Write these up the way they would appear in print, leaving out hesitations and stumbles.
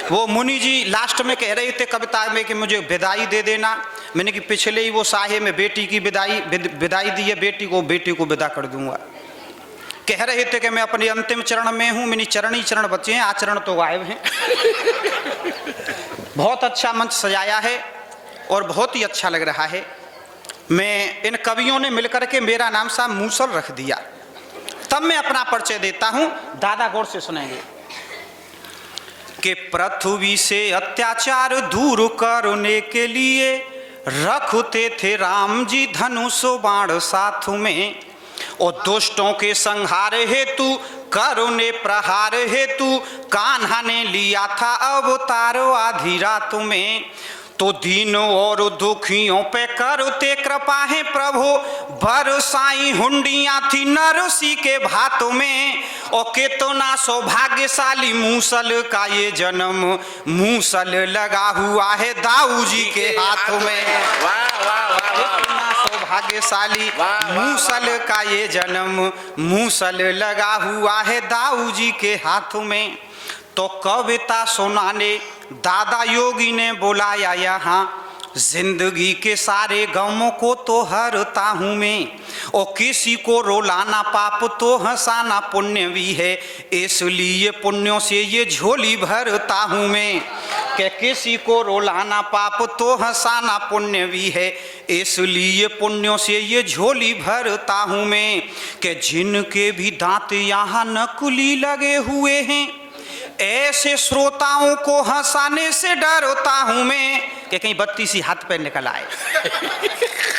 वो मुनि जी लास्ट में कह रहे थे कविता में कि मुझे विदाई दे देना। मैंने कि पिछले ही वो साहे में बेटी की विदाई दी है, बेटी को विदा कर दूंगा। कह रहे थे कि मैं अपने अंतिम चरण में हूँ, मेरी चरण ही चरण बचे हैं, आचरण तो गायब हैं। बहुत अच्छा मंच सजाया है और बहुत ही अच्छा लग रहा है। मैं इन कवियों ने मिलकर के मेरा नाम साहब मूसल रख दिया। तब मैं अपना परिचय देता हूँ, दादा गौर से सुनेंगे कि पृथ्वी से अत्याचार दूर करने के लिए रखते थे राम जी धनुष बाण साथ में, और दुष्टों के संहार हेतु करुणे प्रहार हेतु कान्हा ने लिया था अवतार आधी रात में। तो दीनों और दुखियों पे करते कृपा है प्रभु, बरसाई हुंडियां थी नरसी के भातों में। और कितना सौभाग्यशाली मूसल का ये जन्म, मूसल लगा हुआ है दाऊ जी के हाथों में। कितना सौभाग्यशाली मूसल का ये जन्म, मूसल लगा हुआ है दाऊ जी के हाथों में। तो कविता सुनाने दादा योगी ने बुलाया यहाँ, जिंदगी के सारे गमों को तो हरता हूँ मैं, और किसी को रोलाना पाप तो हंसाना पुण्य भी है, इसलिए पुण्यों से ये झोली भरता हूँ मैं। कि किसी को रोलाना पाप तो हंसाना पुण्य भी है, इसलिए पुण्यों से ये झोली भरता हूँ मैं। कि जिनके भी दांत यहाँ नकली लगे हुए हैं, ऐसे श्रोताओं को हंसाने से डरता हूं मैं। कि कहीं बत्ती सी हाथ पे निकल आए।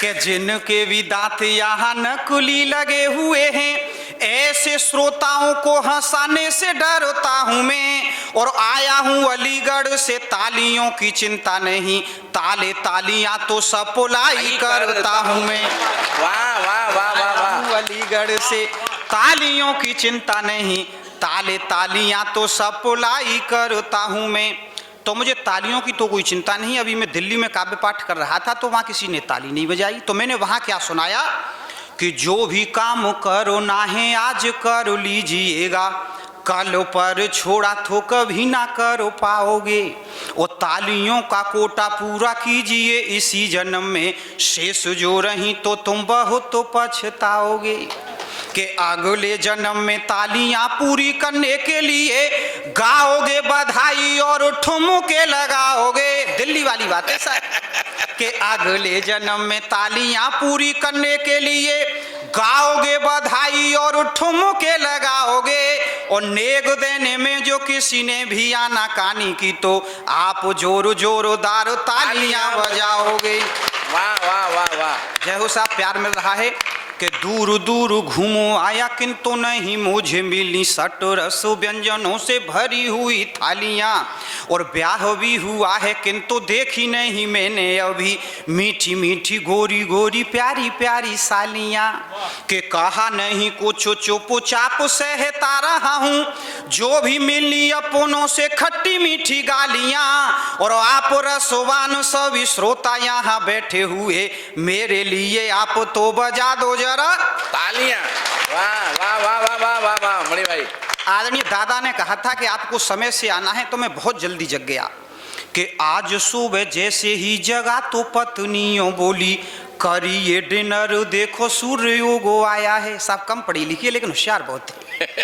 कि जिनके भी दांत यहाँ नकली लगे हुए हैं, ऐसे श्रोताओं को हंसाने से डरता हूं मैं। और आया हूं अलीगढ़ से, तालियों की चिंता नहीं, ताले तालियां तो सप्लाई करता हूं मैं। वाह वाह वाह वाह वाह। अलीगढ़ से तालियों की चिंता नहीं, ताले तालियां तो सप्लाई करता हूं मैं। तो मुझे तालियों की तो कोई चिंता नहीं। अभी मैं दिल्ली में काव्य पाठ कर रहा था तो वहां किसी ने ताली नहीं बजाई, तो मैंने वहां क्या सुनाया कि जो भी काम करो ना है आज कर लीजिएगा, कल पर छोड़ा तो कभी ना कर पाओगे। और तालियों का कोटा पूरा कीजिए इसी जन्म में, शेष जो रही तो तुम बहुत तो पछताओगे। कि अगले जन्म में तालियां पूरी करने के लिए गाओगे बधाई और ठुमके लगाओगे। दिल्ली वाली बात है सर। कि अगले जन्म में तालियां पूरी करने के लिए गाओगे बधाई और ठुमके लगाओगे। और नेग देने में जो किसी ने भी आनाकानी की तो आप जोर जोरदार तालियां बजाओगे। वाह वाह वाह वाह। जय हो साहब, प्यार मिल रहा है। कि दूर दूर घूमो आया किंतु नहीं मुझे मिली सट रस व्यंजनों से भरी हुई थालियाँ, और ब्याह भी हुआ है किंतु देखी नहीं मैंने अभी मीठी मीठी गोरी गोरी प्यारी प्यारी सालियाँ। कि कहा नहीं कुछ चुपचाप सहता रहा हूँ, जो भी मिली अपनों से खट्टी मीठी गालियाँ। और आप रसवान सभी श्रोता यहाँ बैठे हुए, मेरे लिए आप तो बजा दो तालियां। वाह वाह वाह वाह वाह वाह वाह। मणि भाई, आदरणीय दादा ने कहा था कि आपको समय से आना है, तो मैं बहुत जल्दी जग गया। कि आज सुबह जैसे ही जगा तो पत्नियों बोली, करिए डिनर देखो सूर्य उगो आया है। सब कम पढ़ी लिखी है लेकिन होशियार बहुत है।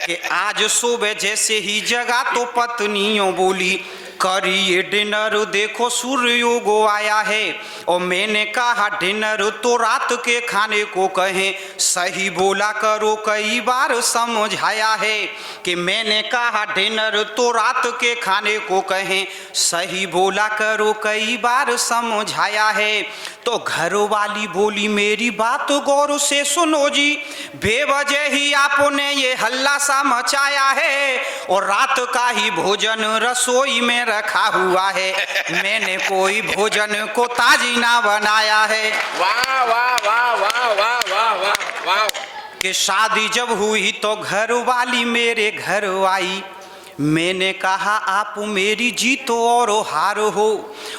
कि आज सुबह जैसे ही जगा तो पत्नियों बोली, करिए डिनर देखो सूर्य उगो आया है। और मैंने कहा डिनर तो रात के खाने को कहें, सही बोला करो कई बार समझाया है। कि मैंने कहा डिनर तो रात के खाने को कहें, सही बोला करो कई बार समझाया है। तो घर वाली बोली मेरी बात गौर से सुनो जी, बेवजह ही आपने ये हल्ला सा मचाया है, और रात का ही भोजन रसोई में रखा हुआ है, मैंने कोई भोजन को ताजी ना बनाया है। वाह वाह वाह वाह वाह वाह वाह वाह। कि शादी जब हुई तो घर वाली मेरे घर आई, मैंने कहा आप मेरी जीत और हार हो।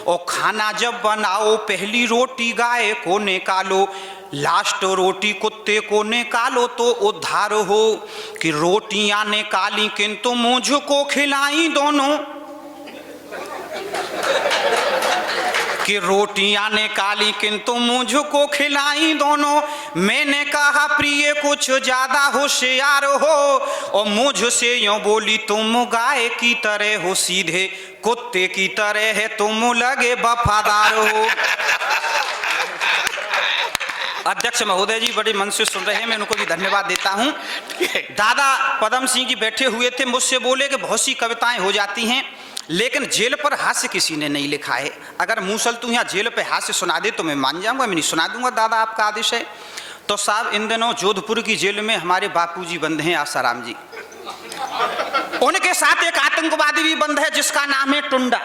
और खाना जब बनाओ पहली रोटी गाय को निकालो, लास्ट रोटी कुत्ते को निकालो तो उद्धार हो। कि रोटियां निकाली किंतु मुझको खिलाई दोनों, कि रोटियां ने काली किंतु मुझको खिलाई दोनों। मैंने कहा प्रिय कुछ ज्यादा होशियार हो, और मुझसे यूं बोली तुम गाय की तरह हो, सीधे कुत्ते की तरह है तुम लगे वफादार हो। अध्यक्ष महोदय जी बड़े मन से सुन रहे हैं, मैं उनको भी धन्यवाद देता हूं। दादा पदम सिंह जी बैठे हुए थे, मुझसे बोले कि बहुत सी कविताएं हो जाती हैं लेकिन जेल पर हास्य किसी ने नहीं लिखा है। अगर मूसल तू यहाँ जेल पे हास्य सुना दे तो मैं मान जाऊंगा, मैं नहीं सुना दूंगा, दादा आपका आदेश है। तो साहब इन दिनों जोधपुर की जेल में हमारे बापूजी बंद हैं, आसाराम जी। उनके साथ एक आतंकवादी भी बंद है जिसका नाम है टुंडा।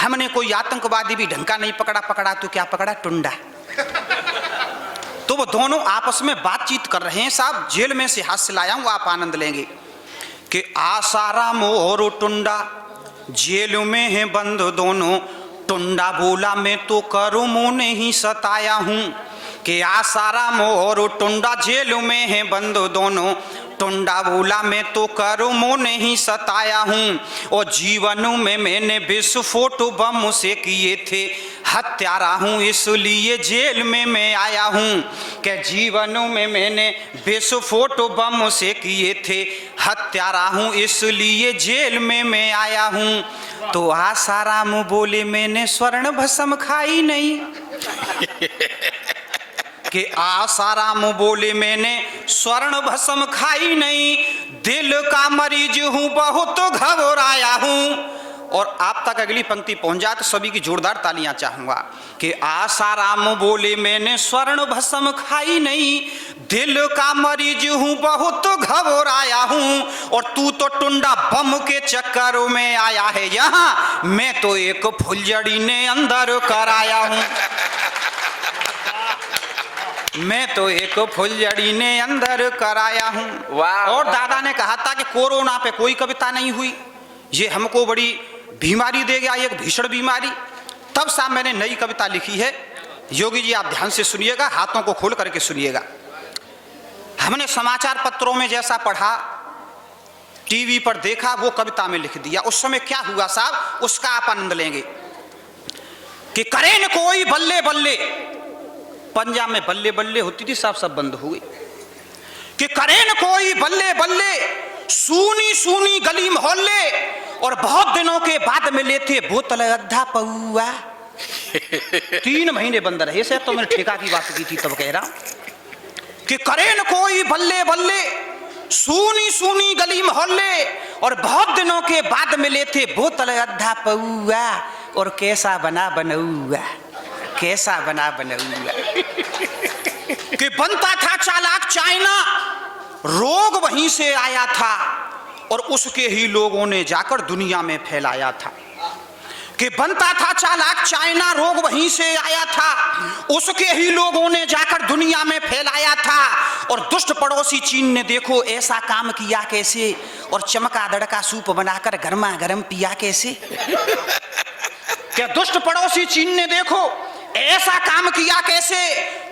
हमने कोई आतंकवादी भी ढंग का नहीं पकड़ा तो क्या पकड़ा, टुंडा। तो वो दोनों आपस में बातचीत कर रहे हैं। साहब जेल में से हास्य लाया हूं, आप आनंद लेंगे। कि आसाराम और टुंडा जेल में है बंद दोनों। टुंडा बोला मैं तो करूमों ने ही सताया हूं। कि आसाराम और टुंडा जेल में है बंद दोनों। टुंडा बोला मैं तो करूमों ने ही सताया हूं। और जीवन में मैंने विस्फोट बम से किए थे, हत्यारा हूं इसलिए जेल में मैं आया हूं। कि जीवन में मैंने विस्फोट बम से किए थे, हत्यारा हूं इसलिए जेल में मैं आया हूं। तो आसाराम बोले मैंने स्वर्ण भस्म खाई नहीं। कि आसाराम बोले मैंने स्वर्ण भस्म खाई नहीं, दिल का मरीज हूं बहुत घबराया हूं। और आप तक अगली पंक्ति पहुंच जाए तो सभी की जोरदार तालियां चाहूंगा। कि आसाराम बोले मैंने स्वर्ण भस्म खाई नहीं, दिल का मरीज हूं बहुत घबराया हूं। और तू तो टुंडा बम के चक्कर में आया है यहाँ, मैं तो एक फुलझड़ी ने अंदर कराया हूं। मैं तो एक फुलझड़ी ने अंदर कराया हूं। और दादा ने कहा था कि कोरोना पे कोई कविता नहीं हुई, ये हमको बड़ी बीमारी दे गया, एक भीषण बीमारी। तब साहब मैंने नई कविता लिखी है। योगी जी आप ध्यान से सुनिएगा, हाथों को खोल करके सुनिएगा। हमने समाचार पत्रों में जैसा पढ़ा, टीवी पर देखा, वो कविता में लिख दिया। उस समय क्या हुआ साहब, उसका आप आनंद लेंगे। कि करे न कोई बल्ले बल्ले, पंजाब में बल्ले बल्ले होती थी साहब, सब बंद हो गई। कि करे न कोई बल्ले बल्ले, सूनी सूनी गली मोहल्ले, और बहुत दिनों के बाद मिले थे बोतल अद्धा पौआ। 3 महीने बंद रहे से, तो मैंने ठेका की बात की थी तब कह रहा। कि करे न कोई बल्ले बल्ले, सूनी सूनी गली मोहल्ले, और बहुत दिनों के बाद मिले थे बोतल अद्धा पौआ। और कैसा बना बनौआ, कैसा बना बनौआ। कि बनता था चालाक चाइना, रोग वहीं से आया था, और उसके ही लोगों ने जाकर दुनिया में फैलाया था। कि बनता था चालाक चाइना, रोग वहीं से आया था, उसके ही लोगों ने जाकर दुनिया में फैलाया था। और दुष्ट पड़ोसी चीन ने देखो ऐसा काम किया कैसे, और चमका दड़का सूप बनाकर गर्मा गर्म पिया कैसे। क्या दुष्ट पड़ोसी चीन ने देखो ऐसा काम किया कैसे,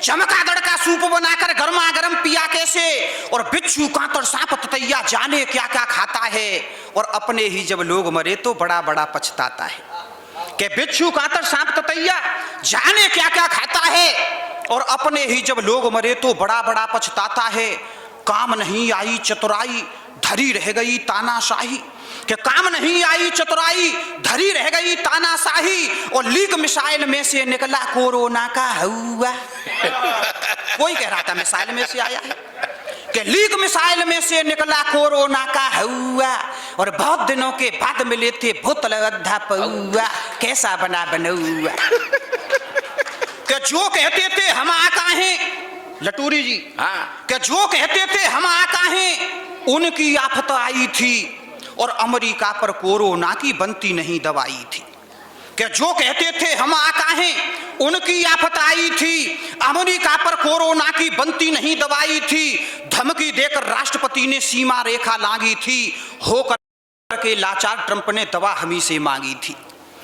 चमका दड़का सूप बनाकर गर्मा गर्म पिया कैसे। और बिच्छू कांतर सांप ततैया जाने क्या क्या खाता है, और अपने ही जब लोग मरे तो बड़ा बड़ा पछताता है। कि बिच्छू कांतर सांप ततैया जाने क्या क्या खाता है, और अपने ही जब लोग मरे तो बड़ा बड़ा पछताता है। काम नहीं आई चतुराई, धरी रह गई तानाशाही। कि काम नहीं आई चतुराई, धरी रह गई तानाशाही। और लीक मिसाइल में से निकला कोरोना का हवा। कोई कह रहा था मिसाइल में से आया है, कि लीक मिसाइल में से निकला कोरोना का हवा। और बहुत दिनों के बाद मिले थे बोतल अद्धा पौआ, कैसा बना बनौआ। कि जो कहते थे हम आका हैं, लटूरी जी, कि जो कहते थे हम आका हैं, उनकी आफत आई थी, और अमेरिका पर कोरोना की बनती नहीं दवाई थी। कि जो कहते थे हम आका हैं, उनकी आफत आई थी, अमेरिका पर कोरोना की बनती नहीं दवाई थी। धमकी देकर राष्ट्रपति ने सीमा रेखा लांगी थी, होकर के लाचार ट्रंप ने दवा हमी से मांगी थी।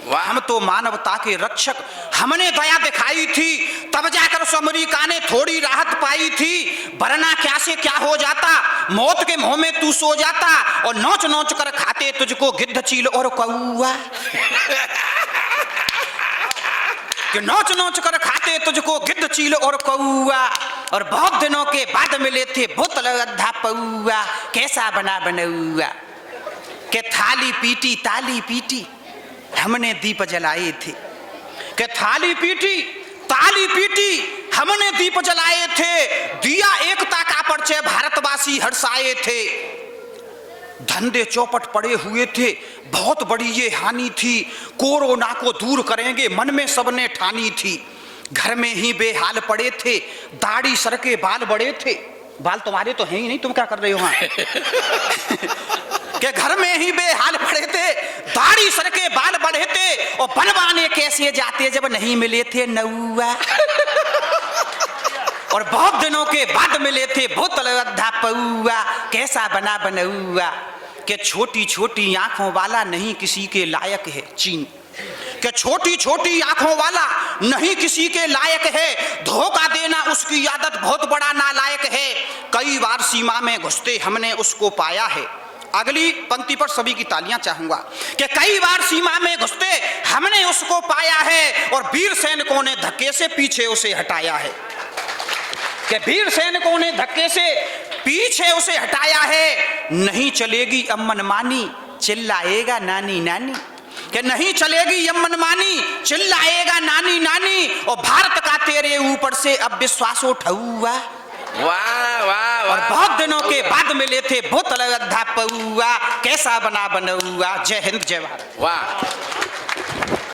हम तो मानवता के रक्षक, हमने दया दिखाई थी, तब जाकर उस अमेरिका ने थोड़ी राहत पाई थी। वरना क्या से क्या हो जाता, मौत के मुंह में तू सो जाता, और नोच नोच कर खाते तुझको गिद्ध चील और कौआ। कि नोच नोच कर खाते तुझको गिद्ध चील और कौआ, और बहुत दिनों के बाद मिले थे बोतल अद्धा पौआ, कैसा बना बनौआ। कि थाली पीटी ताली पीटी हमने दीप जलाए थे, कि थाली पीटी ताली पीटी हमने दीप जलाए थे, दिया एकता का परिचय भारतवासी हर्षाए थे। धंधे चौपट पड़े हुए थे, बहुत बड़ी ये हानि थी, कोरोना को दूर करेंगे मन में सबने ठानी थी। घर में ही बेहाल पड़े थे, दाढ़ी सर के बाल बड़े थे। बाल तुम्हारे तो हैं ही नहीं, तुम क्या कर रहे हो वहां? कि घर में ही बेहाल पड़े थे, दाढ़ी सर के बाल बढ़े थे, और बनवाने कैसे जाते जब नहीं मिले थे नौआ। और बहुत दिनों के बाद मिले थे बोतल अद्धा पौआ, कैसा बना बनौआ। कि छोटी छोटी आंखों वाला नहीं किसी के लायक है चीन, कि छोटी छोटी आंखों वाला नहीं किसी के लायक है, धोखा देना उसकी आदत बहुत बड़ा नालायक है। कई बार सीमा में घुसते हमने उसको पाया है। अगली पंक्ति पर सभी की तालियां चाहूंगा। कि कई बार सीमा में घुसते हमने उसको पाया है, और वीर सैनिकों ने धक्के से पीछे उसे हटाया है। कि वीर सैनिकों ने धक्के से पीछे उसे हटाया है। नहीं चलेगी अब मनमानी, चिल्लाएगा नानी नानी। कि नहीं चलेगी अब मनमानी, चिल्लाएगा नानी नानी, और भारत का तेरे ऊपर से अब विश्वास उठौआ। वाह वाह और वाह। बहुत दिनों के बाद मिले थे बोतल अद्धा पौआ, कैसा बना बनौआ। जय हिंद जय भारत। वाह।